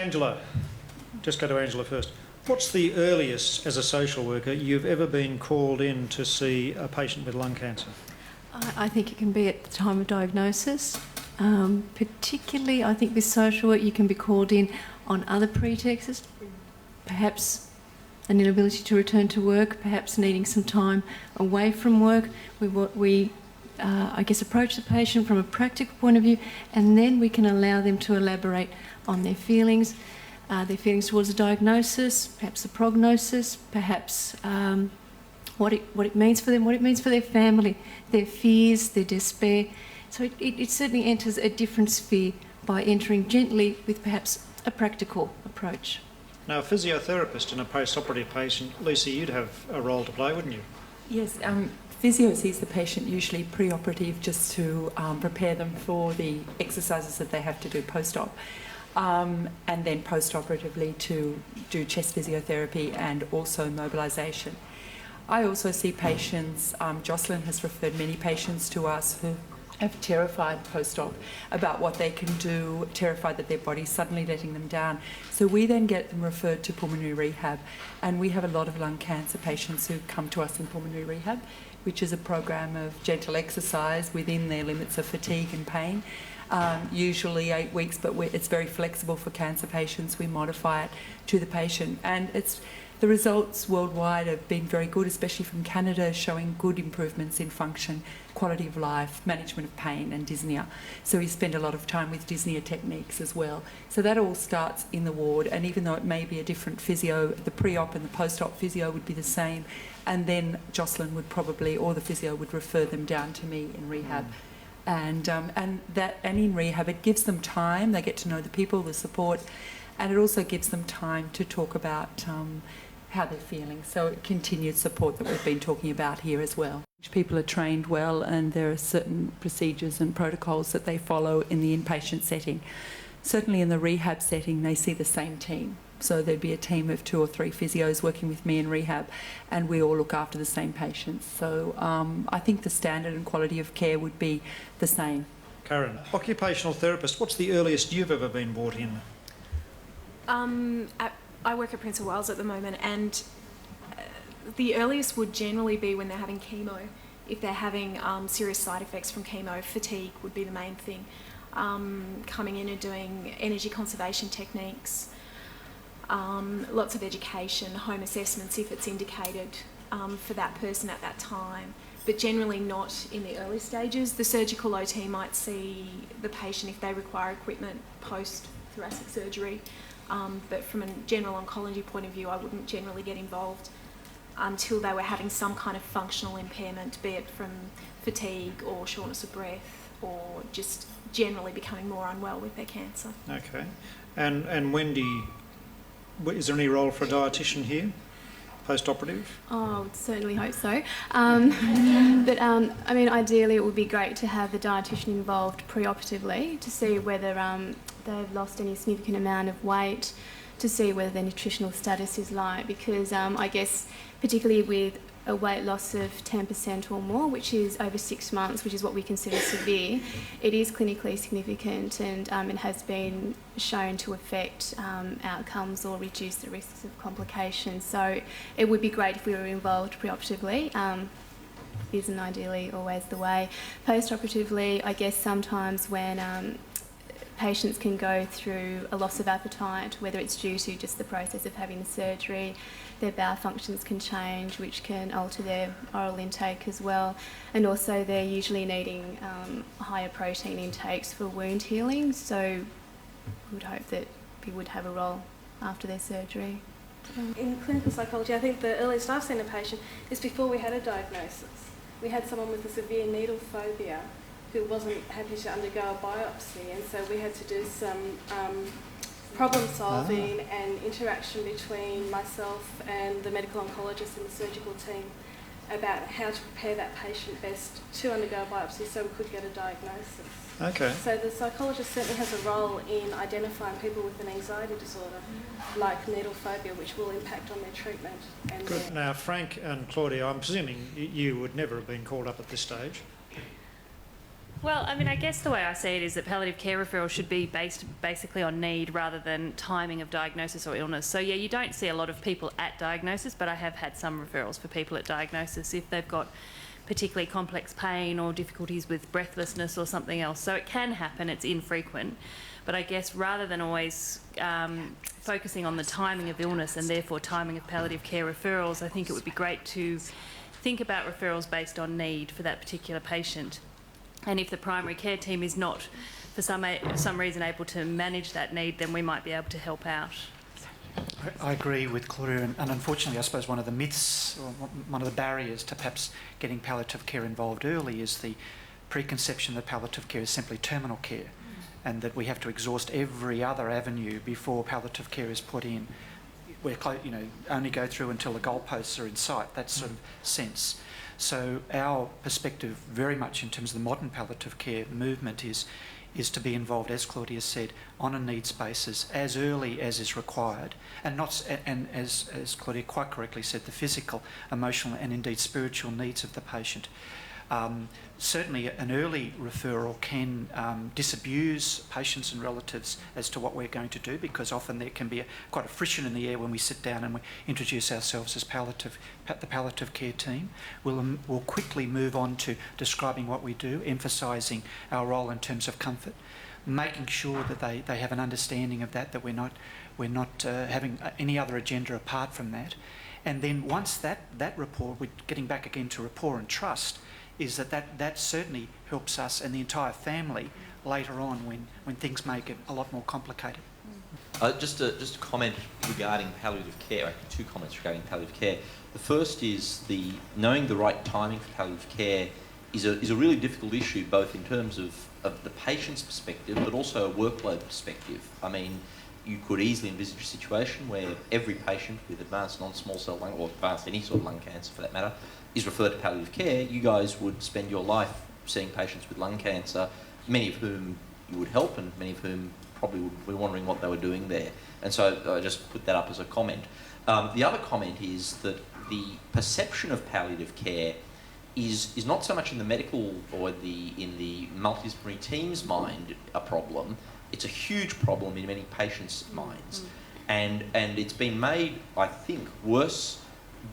Angela, just go to Angela first. What's the earliest, as a social worker, you've ever been called in to see a patient with lung cancer? I think it can be at the time of diagnosis. Particularly, I think with social work, you can be called in on other pretexts, perhaps an inability to return to work, perhaps needing some time away from work. We I guess, approach the patient from a practical point of view, and then we can allow them to elaborate on their feelings towards the diagnosis, perhaps the prognosis, perhaps what it means for them, what it means for their family, their fears, their despair. So it certainly enters a different sphere by entering gently with perhaps a practical approach. Now, a physiotherapist and a post-operative patient, Lissa, you'd have a role to play, wouldn't you? Yes, physio sees the patient usually pre-operative just to prepare them for the exercises that they have to do post-op, and then post-operatively to do chest physiotherapy and also mobilisation. I also see patients, Jocelyn has referred many patients to us who have terrified post-op about what they can do, terrified that their body's suddenly letting them down. So we then get them referred to pulmonary rehab, and we have a lot of lung cancer patients who come to us in pulmonary rehab, which is a program of gentle exercise within their limits of fatigue and pain. Usually 8 weeks, but it's very flexible for cancer patients. We modify it to the patient, and the results worldwide have been very good, especially from Canada, showing good improvements in function, quality of life, management of pain and dyspnea. So we spend a lot of time with dyspnea techniques as well. So that all starts in the ward, and even though it may be a different physio, the pre-op and the post-op physio would be the same, and then Jocelyn would probably, or the physio would refer them down to me in rehab. And in rehab it gives them time, they get to know the people, the support, and it also gives them time to talk about how they're feeling. So continued support that we've been talking about here as well. People are trained well, and there are certain procedures and protocols that they follow in the inpatient setting. Certainly in the rehab setting they see the same team. So there'd be a team of 2 or 3 physios working with me in rehab, and we all look after the same patients. So I think the standard and quality of care would be the same. Kahren, occupational therapist, what's the earliest you've ever been brought in? I work at Prince of Wales at the moment, and the earliest would generally be when they're having chemo. If they're having serious side effects from chemo, fatigue would be the main thing. Coming in and doing energy conservation techniques, lots of education, home assessments if it's indicated for that person at that time, but generally not in the early stages. The surgical OT might see the patient if they require equipment post-thoracic surgery. But from a general oncology point of view, I wouldn't generally get involved until they were having some kind of functional impairment, be it from fatigue or shortness of breath, or just generally becoming more unwell with their cancer. Okay. And Wendy, is there any role for a dietitian here, post-operative? Oh, I would certainly hope so. I mean, ideally it would be great to have the dietitian involved pre-operatively to see whether they've lost any significant amount of weight, to see whether their nutritional status is light, because I guess particularly with a weight loss of 10% or more, which is over 6 months, which is what we consider severe, it is clinically significant, and it has been shown to affect outcomes or reduce the risks of complications. So it would be great if we were involved preoperatively. Isn't ideally always the way. Post-operatively, I guess sometimes when patients can go through a loss of appetite, whether it's due to just the process of having the surgery, their bowel functions can change, which can alter their oral intake as well, and also they're usually needing higher protein intakes for wound healing, so we would hope that we would have a role after their surgery. In clinical psychology, I think the earliest I've seen a patient is before we had a diagnosis. We had someone with a severe needle phobia who wasn't happy to undergo a biopsy, and so we had to do some problem solving and interaction between myself and the medical oncologist and the surgical team about how to prepare that patient best to undergo a biopsy so we could get a diagnosis. Okay. So the psychologist certainly has a role in identifying people with an anxiety disorder like needle phobia, which will impact on their treatment. And Good. Now, Frank and Claudia, I'm presuming you would never have been called up at this stage. Well, I mean, I guess the way I see it is that palliative care referrals should be based basically on need rather than timing of diagnosis or illness. So, yeah, you don't see a lot of people at diagnosis, but I have had some referrals for people at diagnosis if they've got particularly complex pain or difficulties with breathlessness or something else. So it can happen, it's infrequent. But I guess rather than always focusing on the timing of illness and therefore timing of palliative care referrals, I think it would be great to think about referrals based on need for that particular patient. And if the primary care team is not, for some reason, able to manage that need, then we might be able to help out. I agree with Claudia, and unfortunately I suppose one of the myths, or one of the barriers to perhaps getting palliative care involved early is the preconception that palliative care is simply terminal care and that we have to exhaust every other avenue before palliative care is put in. We're only go through until the goalposts are in sight, that sort of sense. So our perspective very much in terms of the modern palliative care movement is to be involved, as Claudia said, on a needs basis as early as is required, and as Claudia quite correctly said, the physical, emotional and indeed spiritual needs of the patient. Certainly an early referral can disabuse patients and relatives as to what we're going to do, because often there can be quite a friction in the air when we sit down and we introduce ourselves as the palliative care team. We'll quickly move on to describing what we do, emphasising our role in terms of comfort, making sure that they have an understanding of that we're not having any other agenda apart from that. And then once that rapport, we're getting back again to rapport and trust, is that certainly helps us and the entire family later on when things may get a lot more complicated. Just a comment regarding palliative care, actually two comments regarding palliative care. The first is knowing the right timing for palliative care is a really difficult issue, both in terms of the patient's perspective but also a workload perspective. I mean, you could easily envisage a situation where every patient with advanced non-small cell lung, or advanced any sort of lung cancer for that matter, is referred to palliative care. You guys would spend your life seeing patients with lung cancer, many of whom you would help and many of whom probably would be wondering what they were doing there. And so I just put that up as a comment. The other comment is that the perception of palliative care is not so much in the medical or in the multidisciplinary team's mind a problem. It's a huge problem in many patients' minds. And it's been made, I think, worse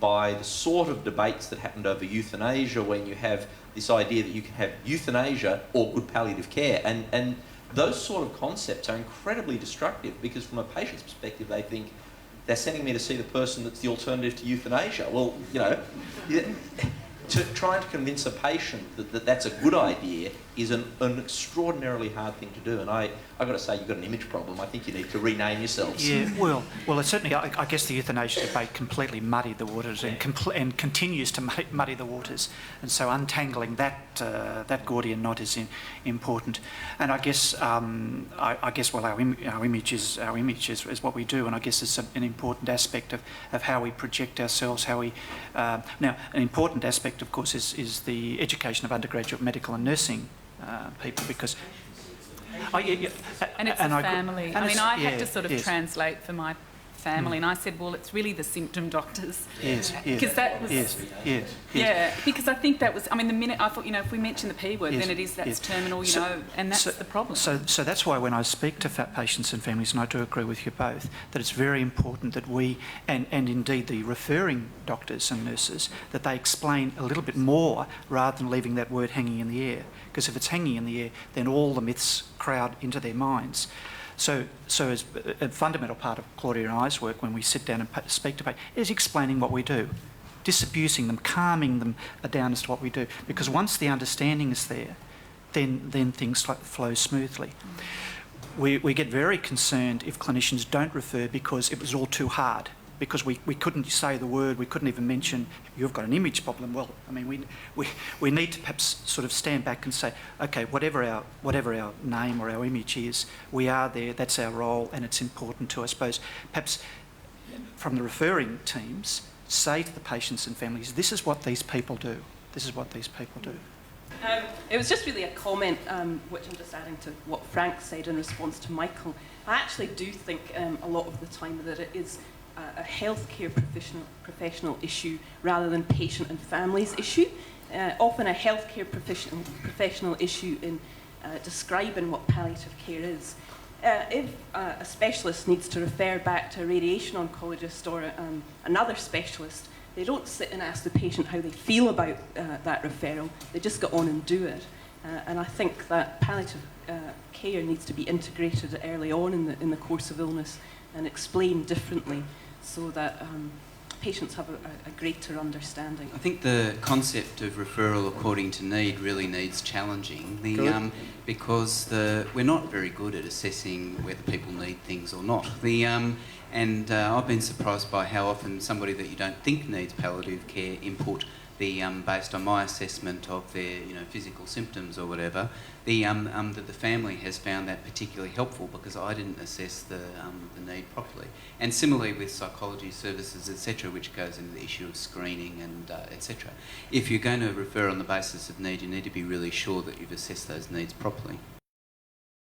by the sort of debates that happened over euthanasia, when you have this idea that you can have euthanasia or good palliative care. And those sort of concepts are incredibly destructive, because from a patient's perspective, they think they're sending me to see the person that's the alternative to euthanasia. Well, trying to convince a patient that's a good idea is an extraordinarily hard thing to do. And I've got to say, you've got an image problem. I think you need to rename yourselves. Yeah, well, it's certainly, I guess the euthanasia debate completely muddied the waters and continues to muddy the waters. And so untangling that Gordian knot is important. And I guess, our image is what we do. And I guess it's an important aspect of how we project ourselves, how we... now, an important aspect, of course, is the education of undergraduate medical and nursing people, because... And it's a family. I had to sort of translate for my family, and I said, well, it's really the symptom doctors. Yes. Because that was... Yes. Yeah, because I think that was... the minute I thought, if we mention the P word, then that's terminal, and that's the problem. So that's why when I speak to fat patients and families, and I do agree with you both, that it's very important that we, and indeed the referring doctors and nurses, that they explain a little bit more rather than leaving that word hanging in the air. Because if it's hanging in the air, then all the myths crowd into their minds. So as a fundamental part of Claudia and I's work when we sit down and speak to patients is explaining what we do, disabusing them, calming them down as to what we do. Because once the understanding is there, then things flow smoothly. We get very concerned if clinicians don't refer because it was all too hard, because we couldn't say the word, we couldn't even mention, you've got an image problem. Well, we need to perhaps sort of stand back and say, okay, whatever our name or our image is, we are there, that's our role, and it's important to, I suppose, perhaps from the referring teams, say to the patients and families, this is what these people do. This is what these people do. It was just really a comment, which I'm just adding to what Frank said in response to Michael. I actually do think a lot of the time that it is a healthcare professional issue rather than patient and families issue. often a healthcare professional issue in describing what palliative care is. If a specialist needs to refer back to a radiation oncologist or another specialist, they don't sit and ask the patient how they feel about that referral. They just get on and do it. And I think that palliative care needs to be integrated early on in the course of illness and explained differently so that patients have a greater understanding. I think the concept of referral according to need really needs challenging because we're not very good at assessing whether people need things or not. I've been surprised by how often somebody that you don't think needs palliative care input based on my assessment of their physical symptoms or whatever, that the family has found that particularly helpful because I didn't assess the need properly. And similarly with psychology services, etc., which goes into the issue of screening and etc. If you're going to refer on the basis of need, you need to be really sure that you've assessed those needs properly.